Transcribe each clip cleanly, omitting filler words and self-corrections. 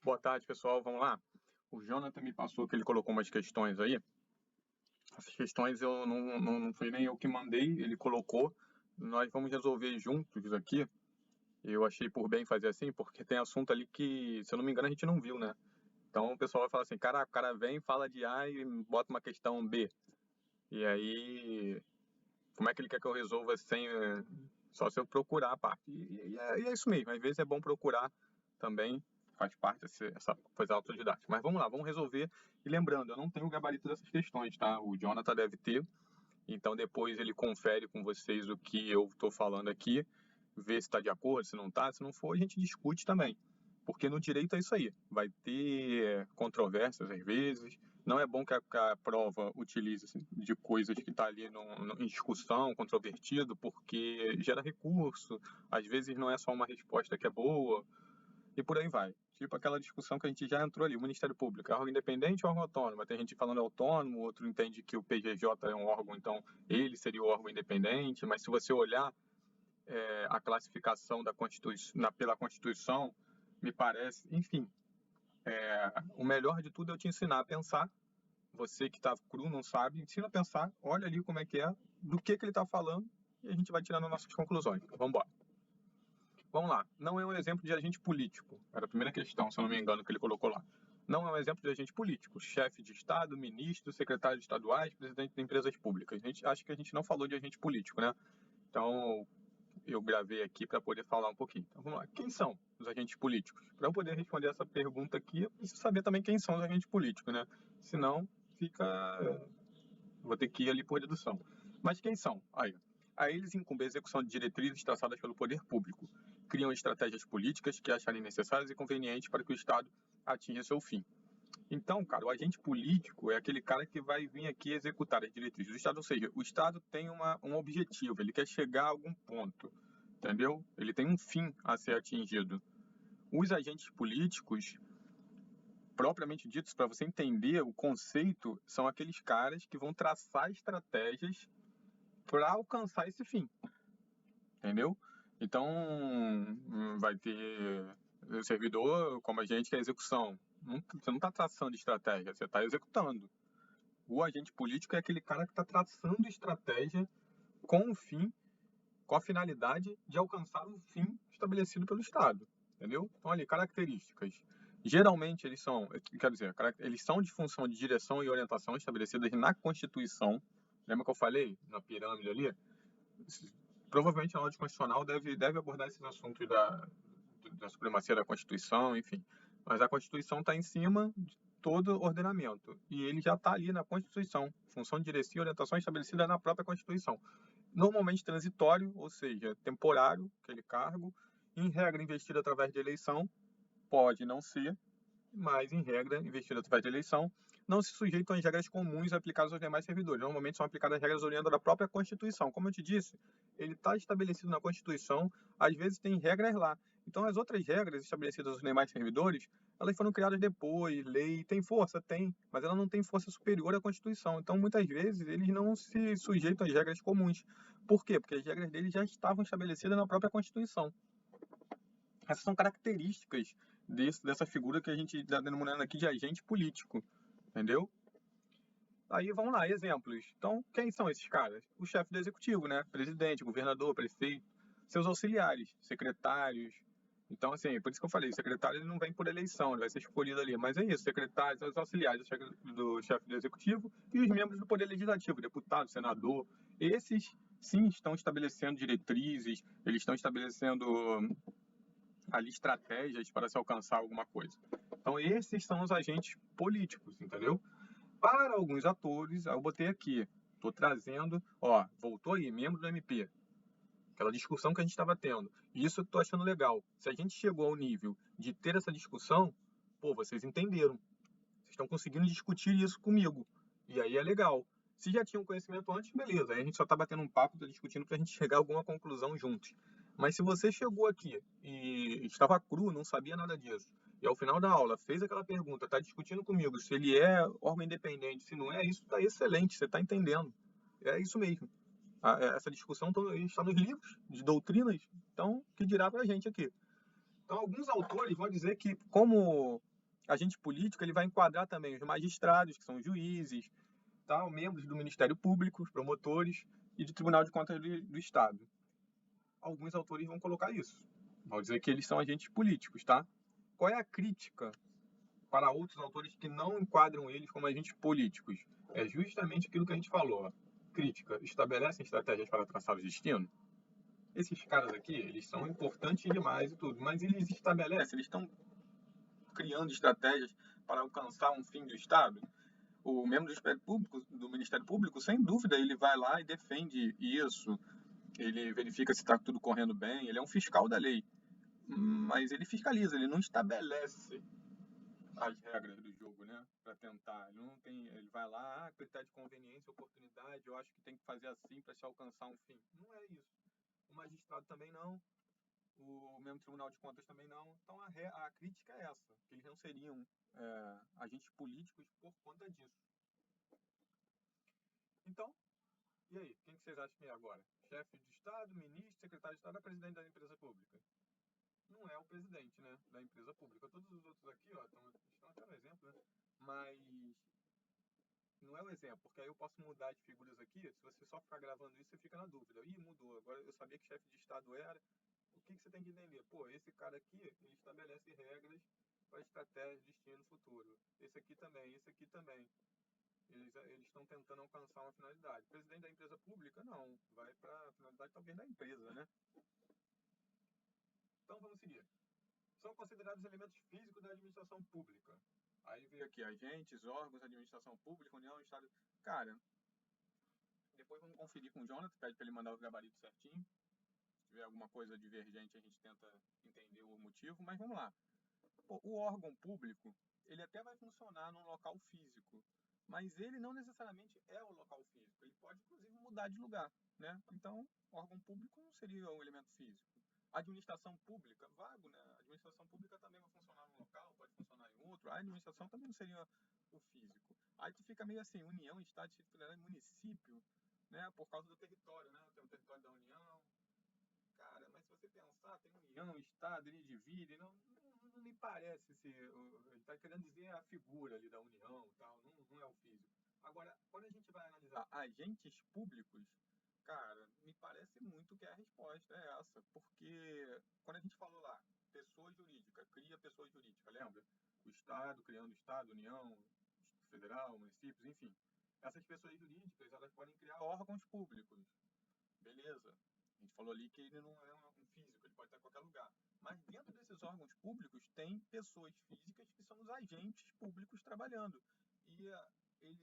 Boa tarde, pessoal. Vamos lá? O Jonathan me passou que ele colocou umas questões aí. Essas questões eu não foi nem eu que mandei, ele colocou. Nós vamos resolver juntos aqui. Eu achei por bem fazer assim, porque tem assunto ali que, se eu não me engano, a gente não viu, né? Então o pessoal vai falar assim, cara, o cara vem, fala de A e bota uma questão B. E aí, como é que ele quer que eu resolva sem, só se eu procurar a parte? E é isso mesmo, às vezes é bom procurar também, faz parte essa coisa autodidática. Mas vamos lá, vamos resolver. E lembrando, eu não tenho o gabarito dessas questões, tá? O Jonathan deve ter, então depois ele confere com vocês o que eu estou falando aqui, vê se está de acordo, se não está. Se não for, a gente discute também. Porque no direito é isso aí. Vai ter controvérsias às vezes. Não é bom que a prova utilize assim, de coisas que está ali em discussão, controvertido, porque gera recurso. Às vezes não é só uma resposta que é boa. E por aí vai. Tipo aquela discussão que a gente já entrou ali, o Ministério Público, é órgão independente ou órgão autônomo? Tem gente falando autônomo, outro entende que o PGJ é um órgão, então ele seria o órgão independente, mas se você olhar a classificação da pela Constituição, me parece, enfim, o melhor de tudo é eu te ensinar a pensar. Você que está cru, não sabe, ensina a pensar, olha ali como é que é, do que ele está falando, e a gente vai tirando nossas conclusões. Vamos embora. Vamos lá. Não é um exemplo de agente político. Era a primeira questão, se eu não me engano, que ele colocou lá. Não é um exemplo de agente político. Chefe de Estado, ministro, secretários estaduais, presidente de empresas públicas. Acho que a gente não falou de agente político, né? Então, eu gravei aqui para poder falar um pouquinho. Então, vamos lá. Quem são os agentes políticos? Para eu poder responder essa pergunta aqui, eu preciso saber também quem são os agentes políticos, né? Senão, fica... Vou ter que ir ali por dedução. Mas quem são? Aí, a eles incumbe a execução de diretrizes traçadas pelo poder público. Criam estratégias políticas que acharem necessárias e convenientes para que o Estado atinja seu fim. Então, cara, o agente político é aquele cara que vai vir aqui executar as diretrizes do Estado, ou seja, o Estado tem um objetivo, ele quer chegar a algum ponto, entendeu? Ele tem um fim a ser atingido. Os agentes políticos, propriamente ditos, para você entender o conceito, são aqueles caras que vão traçar estratégias para alcançar esse fim, entendeu? Então, vai ter o servidor, como a gente, que é a execução. Você não está traçando estratégia, você está executando. O agente político é aquele cara que está traçando estratégia com o fim, com a finalidade de alcançar o fim estabelecido pelo Estado, entendeu? Então, ali, características. Geralmente, eles são de função de direção e orientação estabelecidas na Constituição. Lembra que eu falei na pirâmide ali? Provavelmente a aula de constitucional deve abordar esses assuntos da supremacia da Constituição, enfim. Mas a Constituição está em cima de todo ordenamento. E ele já está ali na Constituição. Função de direção e orientação estabelecida na própria Constituição. Normalmente transitório, ou seja, temporário, aquele cargo. Em regra, investido através de eleição. Pode não ser, mas, em regra, investido através de eleição, não se sujeitam às regras comuns aplicadas aos demais servidores. Normalmente são aplicadas as regras oriundas da própria Constituição. Como eu te disse, ele está estabelecido na Constituição, às vezes tem regras lá. Então, as outras regras estabelecidas aos demais servidores, elas foram criadas depois, lei, tem força? Tem, mas ela não tem força superior à Constituição. Então, muitas vezes, eles não se sujeitam às regras comuns. Por quê? Porque as regras deles já estavam estabelecidas na própria Constituição. Essas são características dessa figura que a gente está denominando aqui de agente político, entendeu? Aí vamos lá, exemplos. Então, quem são esses caras? O chefe do executivo, né? Presidente, governador, prefeito, seus auxiliares, secretários. Então, assim, por isso que eu falei, o secretário ele não vem por eleição, ele vai ser escolhido ali. Mas é isso, secretários, os auxiliares do chefe do executivo e os membros do poder legislativo, deputado, senador. Esses, sim, estão estabelecendo diretrizes, eles estão estabelecendo ali estratégias para se alcançar alguma coisa. Então, esses são os agentes políticos, entendeu? Para alguns atores, eu botei aqui, estou trazendo, ó, voltou aí, membro do MP, aquela discussão que a gente estava tendo. E isso eu estou achando legal. Se a gente chegou ao nível de ter essa discussão, pô, vocês entenderam. Vocês estão conseguindo discutir isso comigo. E aí é legal. Se já tinham conhecimento antes, beleza. Aí a gente só está batendo um papo, tá discutindo para a gente chegar a alguma conclusão juntos. Mas se você chegou aqui e estava cru, não sabia nada disso, e ao final da aula fez aquela pergunta, está discutindo comigo se ele é órgão independente, se não é, isso está excelente, você está entendendo. É isso mesmo. Essa discussão está nos livros de doutrinas, então, que dirá para a gente aqui. Então, alguns autores vão dizer que, como agente político, ele vai enquadrar também os magistrados, que são os juízes, tá? Membros do Ministério Público, os promotores e do Tribunal de Contas do Estado. Alguns autores vão colocar isso. Vão dizer que eles são agentes políticos, tá? Qual é a crítica para outros autores que não enquadram eles como agentes políticos? É justamente aquilo que a gente falou. Ó. Crítica. Estabelecem estratégias para traçar o destino? Esses caras aqui, eles são importantes demais e tudo, mas eles estabelecem, eles estão criando estratégias para alcançar um fim do Estado? O membro do Ministério Público, sem dúvida, ele vai lá e defende isso, ele verifica se está tudo correndo bem, ele é um fiscal da lei, mas ele fiscaliza, ele não estabelece as regras do jogo, né, para tentar, ele não tem, ele vai lá, critério de conveniência, oportunidade, eu acho que tem que fazer assim para se alcançar um fim. Não é isso. O magistrado também não, o mesmo Tribunal de Contas também não. Então a crítica é essa, que eles não seriam agentes políticos por conta disso. Então, e aí, quem que vocês acham que é agora? Chefe de Estado, ministro, secretário de Estado ou presidente da empresa pública? Não é o presidente, né, da empresa pública. Todos os outros aqui, ó, estão até no exemplo, né? Mas não é o exemplo, porque aí eu posso mudar de figuras aqui. Se você só ficar gravando isso, você fica na dúvida. Ih, mudou. Agora eu sabia que chefe de Estado era. O que você tem que entender? Pô, esse cara aqui, ele estabelece regras para estratégia, destino, futuro. Esse aqui também, esse aqui também. Eles estão tentando alcançar uma finalidade. Presidente da empresa pública, não. Vai para a finalidade talvez da empresa, né? Então vamos seguir. São considerados elementos físicos da administração pública. Aí veio aqui agentes, órgãos, administração pública, União, Estado. Cara, depois vamos conferir com o Jonathan, pede para ele mandar os gabaritos certinho. Se tiver alguma coisa divergente, a gente tenta entender o motivo, mas vamos lá. O órgão público, ele até vai funcionar num local físico, mas ele não necessariamente é o local físico, ele pode inclusive mudar de lugar, né? Então, órgão público não seria um elemento físico. Administração pública, vago, né? A administração pública também vai funcionar num local, pode funcionar em outro, a administração também não seria o físico. Aí tu fica meio assim, União, Estado, Distrito Federal e município, né? Por causa do território, né? Tem o território da União. Cara, mas se você pensar, tem União, Estado, ele divide, não me parece se ele está querendo dizer a figura ali da União e tal, não é o físico. Agora, quando a gente vai analisar agentes públicos, cara, me parece muito que a resposta é essa, porque quando a gente falou lá, pessoa jurídica, cria pessoa jurídica, lembra? O Estado criando Estado, União, Federal, municípios, enfim. Essas pessoas jurídicas, elas podem criar órgãos públicos, beleza? A gente falou ali que ele não é um físico, ele pode estar em qualquer lugar. Mas dentro desses órgãos públicos tem pessoas físicas que são os agentes públicos trabalhando. E eles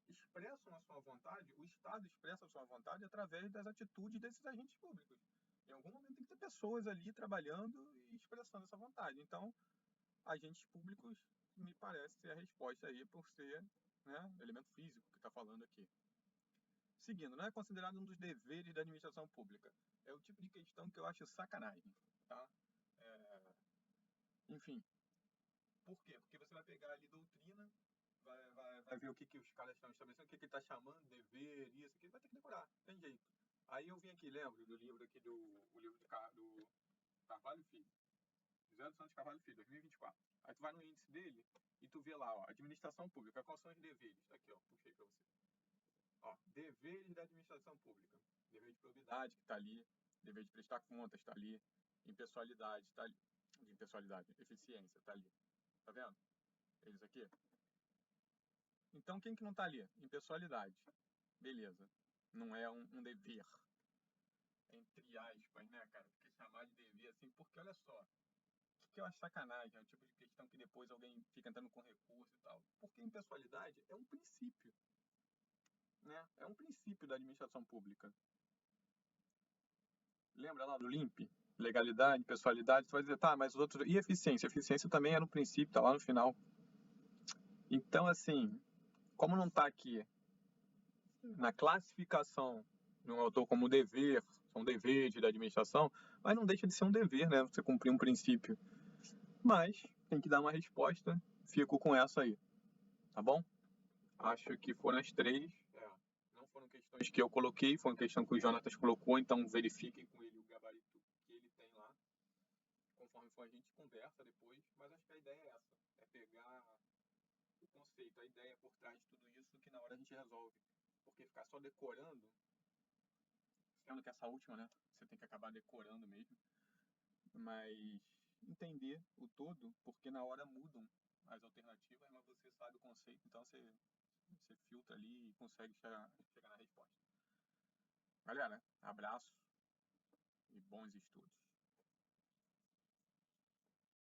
expressam a sua vontade, o Estado expressa a sua vontade através das atitudes desses agentes públicos. Em algum momento tem que ter pessoas ali trabalhando e expressando essa vontade. Então, agentes públicos me parece ser a resposta aí por ser, né, elemento físico que está falando aqui. Seguindo, não é considerado um dos deveres da administração pública. É o tipo de questão que eu acho sacanagem, tá? Enfim, por quê? Porque você vai pegar ali doutrina, vai ver o que os caras estão estabelecendo, o que ele está chamando, dever, isso, aqui, vai ter que decorar, tem jeito. Aí eu vim aqui, lembro do livro aqui, o livro do Carvalho Filho, José dos Santos Carvalho Filho, 2024. Aí tu vai no índice dele e tu vê lá, ó, administração pública, quais são os deveres? Tá aqui, ó, puxei pra você. Ó, deveres da administração pública. Dever de probidade, que está ali. Dever de prestar contas, está ali. Impessoalidade, está ali. Impessoalidade, eficiência, está ali. Tá vendo? Eles aqui. Então, quem que não está ali? Impessoalidade. Beleza. Não é um dever. Entre aspas, né, cara? Porque chamar de dever assim, porque olha só. O que eu acho sacanagem? É o tipo de questão que depois alguém fica entrando com recurso e tal. Porque impessoalidade é um princípio. Né? É um princípio da administração pública. Lembra lá do LIMP? Legalidade, pessoalidade, você vai dizer, tá, mas os outros... E eficiência? Eficiência também é no princípio, tá lá no final. Então, assim, como não tá aqui na classificação de um autor como dever, são deveres da administração, mas não deixa de ser um dever, né? Você cumprir um princípio. Mas tem que dar uma resposta, fico com essa aí, tá bom? Acho que foram as três. Não foram questões que eu coloquei, foi uma questão que o Jonatas colocou, então verifiquem com ele o gabarito que ele tem lá. conforme for a gente conversa depois, mas acho que a ideia é essa, é pegar o conceito, a ideia por trás de tudo isso que na hora a gente resolve. Porque ficar só decorando, sendo que essa última, né, você tem que acabar decorando mesmo, mas entender o todo, porque na hora mudam as alternativas, mas você sabe o conceito, então você filtra ali e consegue chegar na resposta. Galera, abraço e bons estudos.